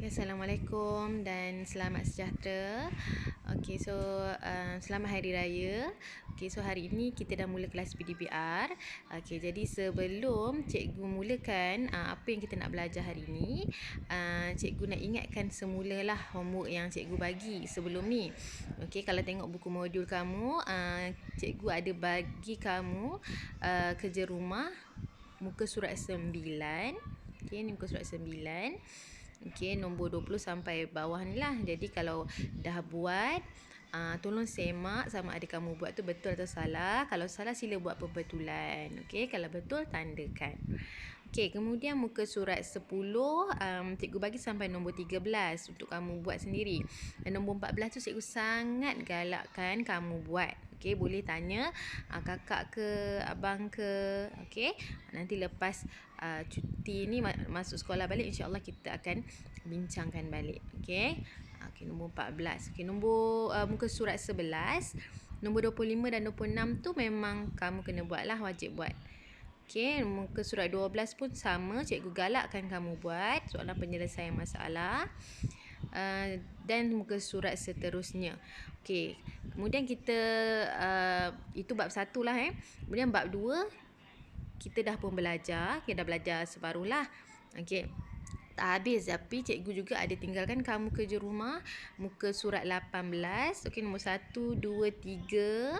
Okay, Assalamualaikum dan selamat sejahtera. Okay, so selamat Hari Raya. Okay, so hari ini kita dah mula kelas PDPR. Okay, jadi sebelum cikgu mulakan apa yang kita nak belajar hari ini, cikgu nak ingatkan semulalah homework yang cikgu bagi sebelum ni. Okay, kalau tengok buku modul kamu, cikgu ada bagi kamu kerja rumah muka surat 9. Okay, ni muka surat 9. Okay, nombor 20 sampai bawah ni lah. Jadi kalau dah buat, tolong semak sama ada kamu buat tu betul atau salah. Kalau salah sila buat pembetulan. Okay, kalau betul tandakan. Okay, kemudian muka surat 10, cikgu bagi sampai nombor 13 untuk kamu buat sendiri. Dan nombor 14 tu cikgu sangat galakkan kamu buat. Okay, boleh tanya kakak ke, abang ke. Okay, nanti lepas cuti ni masuk sekolah balik, insyaAllah kita akan bincangkan balik. Okay, nombor 14. Okay, nombor muka surat 11, nombor 25 dan 26 tu memang kamu kena buat lah, wajib buat. Okay, muka surat 12 pun sama, cikgu galakkan kamu buat soalan penyelesaian masalah. Dan muka surat seterusnya. Okay, kemudian kita itu bab 1 lah. Kemudian bab 2 kita dah pun belajar, kita dah belajar separuh lah. Okay, tak habis tapi cikgu juga ada tinggalkan kamu kerja rumah muka surat 18. Okay, nombor 1, 2, 3.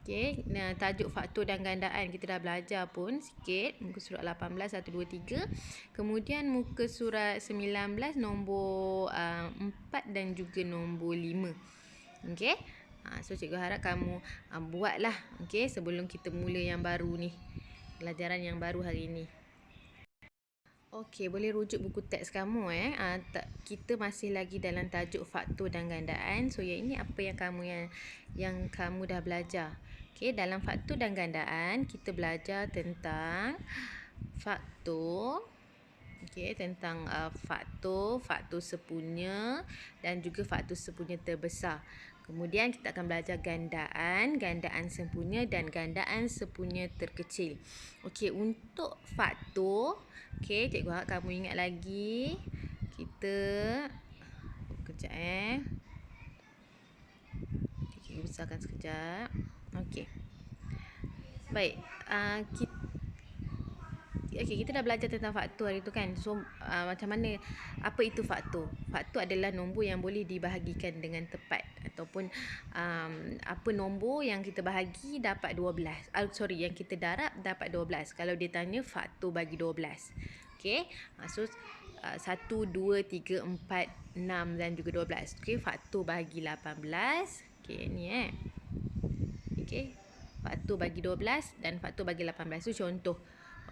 Okay, tajuk faktor dan gandaan kita dah belajar pun sikit. Muka surat 18, 1, 2, 3. Kemudian muka surat 19, nombor 4 dan juga nombor 5. Okay, so cikgu harap kamu buatlah, okay, sebelum kita mula yang baru ni, pelajaran yang baru hari ni. Okey, boleh rujuk buku teks kamu. Kita masih lagi dalam tajuk faktor dan gandaan. So yang ini apa yang kamu dah belajar. Okey, dalam faktor dan gandaan kita belajar tentang faktor. Okey, tentang faktor sepunya dan juga faktor sepunya terbesar. Kemudian kita akan belajar gandaan sempurna dan gandaan sepunya terkecil. Okey, untuk faktor, okey, cikgu harap kamu ingat lagi. Kita kejap cikgu besarkan sekejap. Okey. Baik, kita dah belajar tentang faktor hari tu kan. So macam mana, apa itu faktor? Faktor adalah nombor yang boleh dibahagikan dengan tepat, ataupun apa nombor yang kita bahagi dapat 12. Yang kita darab dapat 12. Kalau dia tanya faktor bagi 12. Okey. So 1, 2, 3, 4, 6 dan juga 12. Okey, faktor bagi 18. Okey, ni okey. Faktor bagi 12 dan faktor bagi 18 tu contoh.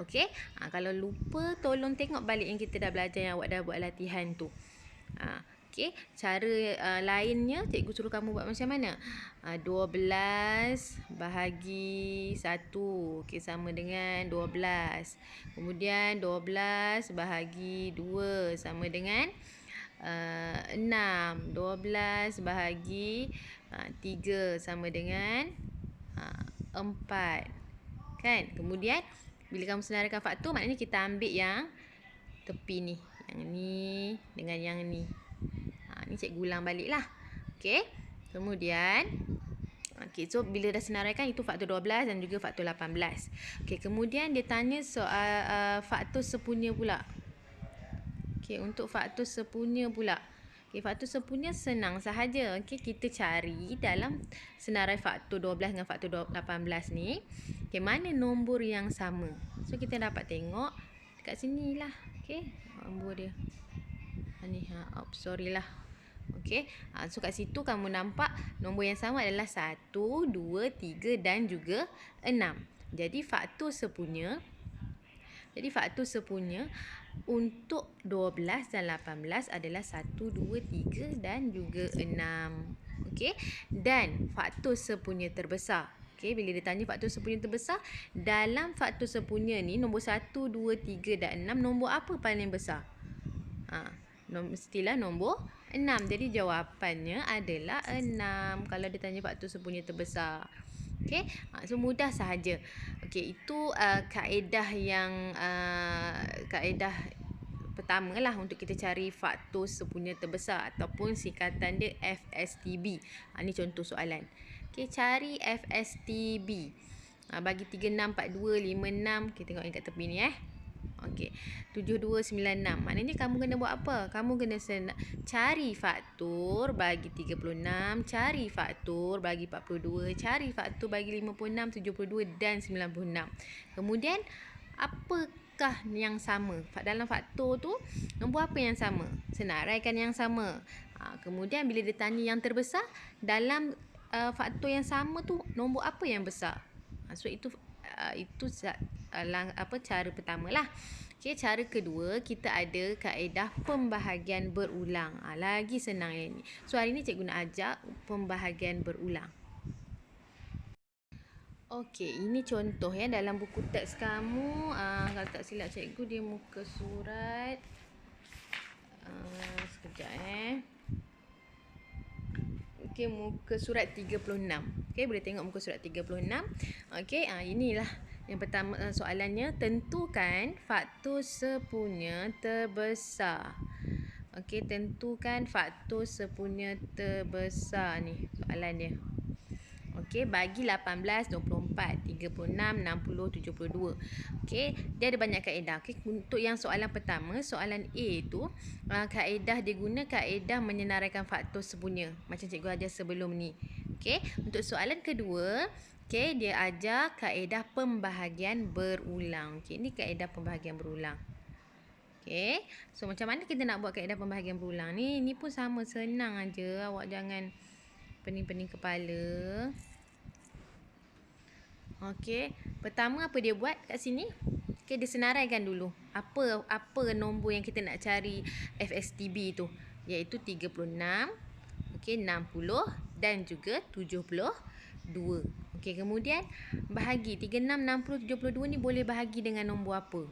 Okey, kalau lupa tolong tengok balik yang kita dah belajar, yang awak dah buat latihan tu. Okey, cara lainnya cikgu suruh kamu buat macam mana? 12 bahagi 1, okey, sama dengan 12. Kemudian 12 bahagi 2 sama dengan 6. 12 bahagi 3 sama dengan 4. Kan? Kemudian bila kamu senaraikan faktor, maknanya kita ambil yang tepi ni. Yang ni dengan yang ni. Ni cikgu ulang balik lah. Okey. Kemudian, okey, so bila dah senaraikan, itu faktor 12 dan juga faktor 18. Okey, kemudian dia tanya soal faktor sepunya pula. Okey, untuk faktor sepunya pula. Okay, faktor sepunya senang sahaja. Okay, kita cari dalam senarai faktor 12 dengan faktor 18 ni. Okay, mana nombor yang sama? So, kita dapat tengok dekat sini lah. Okay, nombor dia. Sorry lah. Okay, so kat situ kamu nampak nombor yang sama adalah 1, 2, 3 dan juga 6. Jadi, faktor sepunya untuk 12 dan 18 adalah 1, 2, 3 dan juga 6. Okey. Dan faktor sepunya terbesar. Okey, bila ditanya faktor sepunya terbesar, dalam faktor sepunya ni nombor 1, 2, 3 dan 6, nombor apa paling besar? Mestilah nombor 6. Jadi jawapannya adalah 6 kalau ditanya faktor sepunya terbesar. Okey, so mudah sahaja. Okey, itu kaedah yang kaedah pertama lah untuk kita cari faktor sepunya terbesar ataupun singkatan dia FSTB. Ni contoh soalan. Okey, cari FSTB. Bagi 3642 56, kita tengok yang kat tepi ni Okey, 7296. Maknanya kamu kena buat apa? Kamu kena cari faktor bagi 36, cari faktor bagi 42, cari faktor bagi 56, 72 dan 96. Kemudian apakah yang sama? Dalam faktor tu, nombor apa yang sama? Senaraikan yang sama. Kemudian bila dia tanya yang terbesar, dalam faktor yang sama tu, nombor apa yang besar? So itu cara pertama lah. Okey, cara kedua, kita ada kaedah pembahagian berulang. Lagi senang yang ni. So hari ni cikgu nak ajak pembahagian berulang. Okey, ini contoh dalam buku teks kamu. Kalau tak silap cikgu, dia muka surat sekejap Okey, muka surat 36. Okey, boleh tengok muka surat 36. Okey, inilah yang pertama soalannya. Tentukan faktor sepunya terbesar. Okey, tentukan faktor sepunya terbesar ni soalan dia. Okey, bagi 18, 24, 36, 60, 72. Okey, dia ada banyak kaedah. Okey, untuk yang soalan pertama, soalan A tu, kaedah dia guna kaedah menyenaraikan faktor sepunya. Macam cikgu ajar sebelum ni. Okey, untuk soalan kedua, okey, dia ajar kaedah pembahagian berulang. Okey, ni kaedah pembahagian berulang. Okey, so macam mana kita nak buat kaedah pembahagian berulang ni? Ni pun sama, senang aja. Awak jangan pening-pening kepala. Okey, pertama apa dia buat kat sini? Okey, dia senaraikan dulu. Apa nombor yang kita nak cari FSTB tu? Iaitu 36, okey, 60 dan juga 72. Okey, kemudian bahagi 36, 60, 72 ni boleh bahagi dengan nombor apa?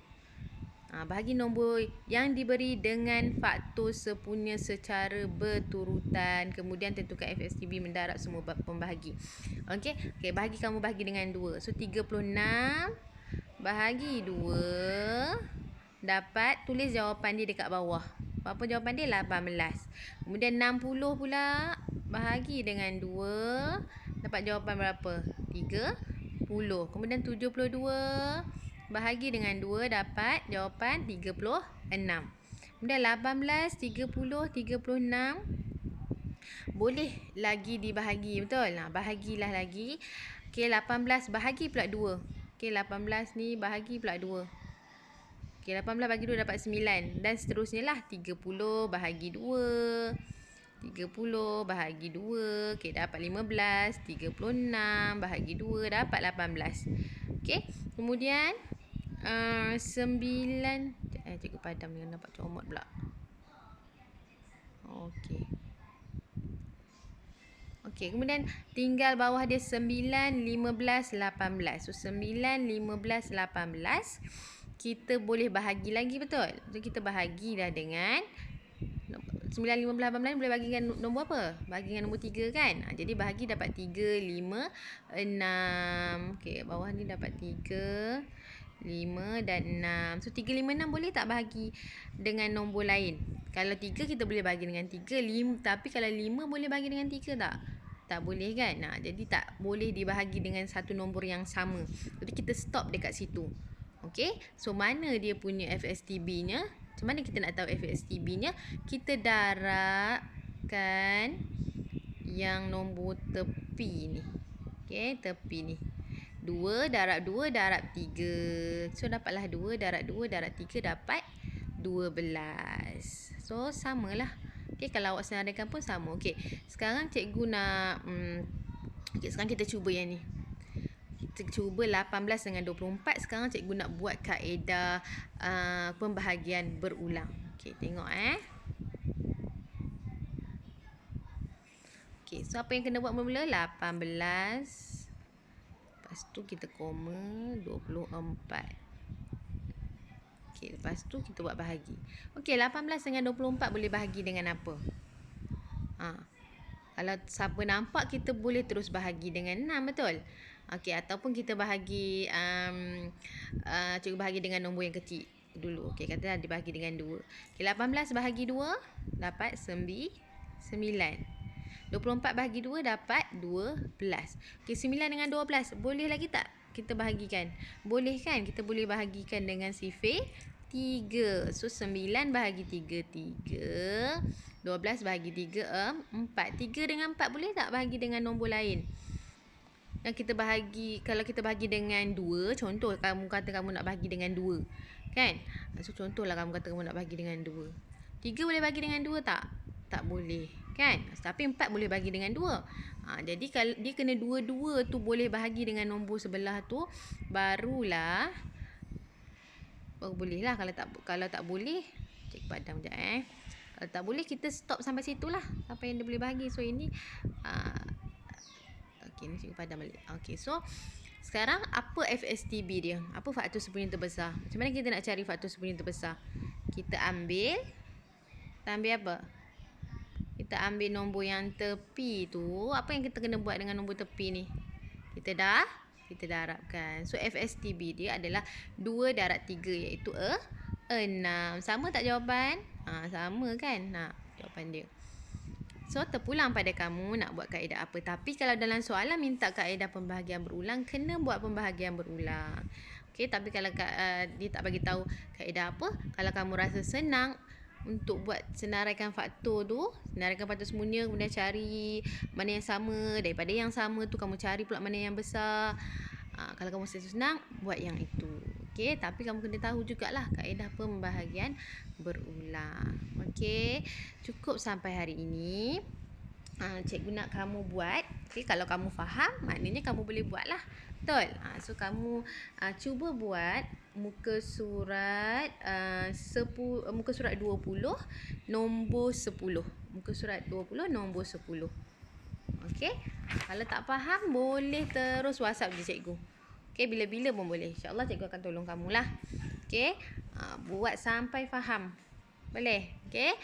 Bahagi nombor yang diberi dengan faktor sepunya secara berturutan. Kemudian tentukan FSTB mendarab semua pembahagi. Okey, bahagi, kamu bahagi dengan 2. So 36 bahagi 2, dapat, tulis jawapan dia dekat bawah. Apa jawapan dia? 18. Kemudian 60 pula bahagi dengan 2, dapat jawapan berapa? 30. Kemudian 72 bahagi dengan 2, dapat jawapan 36. Kemudian 18, 30, 36 boleh lagi dibahagi, betul? Bahagilah lagi. Okey, 18 bahagi pula 2. Okey, 18 ni bahagi pula 2. Okey, 18 bagi 2 dapat 9 dan seterusnya lah. 30 bahagi 2. 30 bahagi 2. Okey, dapat 15. 36 bahagi 2 dapat 18. Okey, kemudian 9. Cikgu padam dengan nampak comot pula. Okey. Okey, kemudian tinggal bawah dia 9, 15, 18. So 9, 15, 18 kita boleh bahagi lagi, betul? So kita bahagilah dengan 9, 15, 18 boleh bagi dengan nombor apa? Bagi dengan nombor 3 kan? Jadi bahagi dapat 3, 5, 6. Okey, bawah ni dapat 3, 5 dan 6. So 3, 5, 6 boleh tak bahagi dengan nombor lain? Kalau 3 kita boleh bagi dengan 3, 5. Tapi kalau 5 boleh bagi dengan 3 tak? Tak boleh kan? Jadi tak boleh dibahagi dengan satu nombor yang sama. Jadi kita stop dekat situ. Okey, so mana dia punya FSTB-nya? Macam mana kita nak tahu FSTB-nya? Kita darabkan yang nombor tepi ni. Okey, tepi ni. 2 darab 2 darab 3. So dapatlah 2 darab 2 darab 3 dapat 12. So samalah. Okey, kalau awak senaraikan pun sama. Okey, sekarang cikgu nak sekarang kita cuba yang ni. Kita cuba 18 dengan 24. Sekarang cikgu nak buat kaedah pembahagian berulang. Okey, tengok Okey, so apa yang kena buat mula-mula? 18. Lepas tu kita koma 24. Okey, lepas tu kita buat bahagi. Okey, 18 dengan 24 boleh bahagi dengan apa? Kalau siapa nampak, kita boleh terus bahagi dengan 6, betul? Okey, ataupun kita bahagi cikgu bahagi dengan nombor yang kecil. dulu. Okey, katalah dibahagi dengan 2. Okey, 18 bahagi 2 dapat 9. 24 bahagi 2 dapat 12. Okey, 9 dengan 12 boleh lagi tak kita bahagikan? Boleh kan? Kita boleh bahagikan dengan sifar 3. So 9 bahagi 3 3. 12 bahagi 3 4. 3 dengan 4 boleh tak bahagi dengan nombor lain? Yang kita bahagi, kalau kita bahagi dengan 2, contoh kamu kata kamu nak bahagi dengan 2, kan? So contohlah kamu kata kamu nak bahagi dengan 2. 3 boleh bahagi dengan 2 tak? Tak boleh, kan? Tapi 4 boleh bahagi dengan 2. Jadi kalau dia kena 2 tu boleh bahagi dengan nombor sebelah tu, barulah boleh lah. Kalau tak boleh, Cikgu padam sekejap Kalau tak boleh, kita stop sampai situlah, sampai yang dia boleh bahagi. So ini okey, ni cikgu padam balik. Okey, so sekarang apa FSTB dia? Apa faktor sembunyi terbesar? Macam mana kita nak cari faktor sembunyi terbesar? Kita ambil apa? Kita ambil nombor yang tepi tu. Apa yang kita kena buat dengan nombor tepi ni? Kita darabkan. So FSTB dia adalah 2 darab 3, iaitu 6. Sama tak jawapan? Sama kan? Jawapan dia. So terpulang pada kamu nak buat kaedah apa. Tapi kalau dalam soalan minta kaedah pembahagian berulang, kena buat pembahagian berulang. Okey, tapi kalau dia tak bagi tahu kaedah apa, kalau kamu rasa senang untuk buat senaraikan faktor tu, senaraikan faktor sembunyi, kemudian cari mana yang sama, daripada yang sama tu kamu cari pula mana yang besar. Kalau kamu rasa senang, buat yang itu. Okey, tapi kamu kena tahu jugalah kaedah pembahagian berulang. Okey, cukup sampai hari ini. Cikgu nak kamu buat. Okey, kalau kamu faham, maknanya kamu boleh buatlah. Betul? So kamu cuba buat muka surat muka surat 20 nombor 10. Muka surat 20 nombor 10. Okey. Kalau tak faham, boleh terus WhatsApp je cikgu. Okey, bila-bila pun boleh. InsyaAllah cikgu akan tolong kamulah. Okey. Buat sampai faham. Boleh? Okey.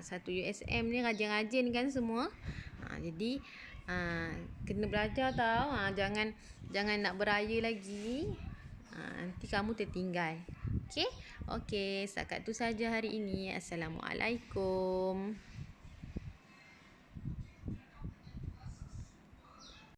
Satu USM ni rajin-rajin kan semua. Jadi kena belajar tau. Jangan nak beraya lagi. Nanti kamu tertinggal. Okey. Okey, setakat tu saja hari ini. Assalamualaikum.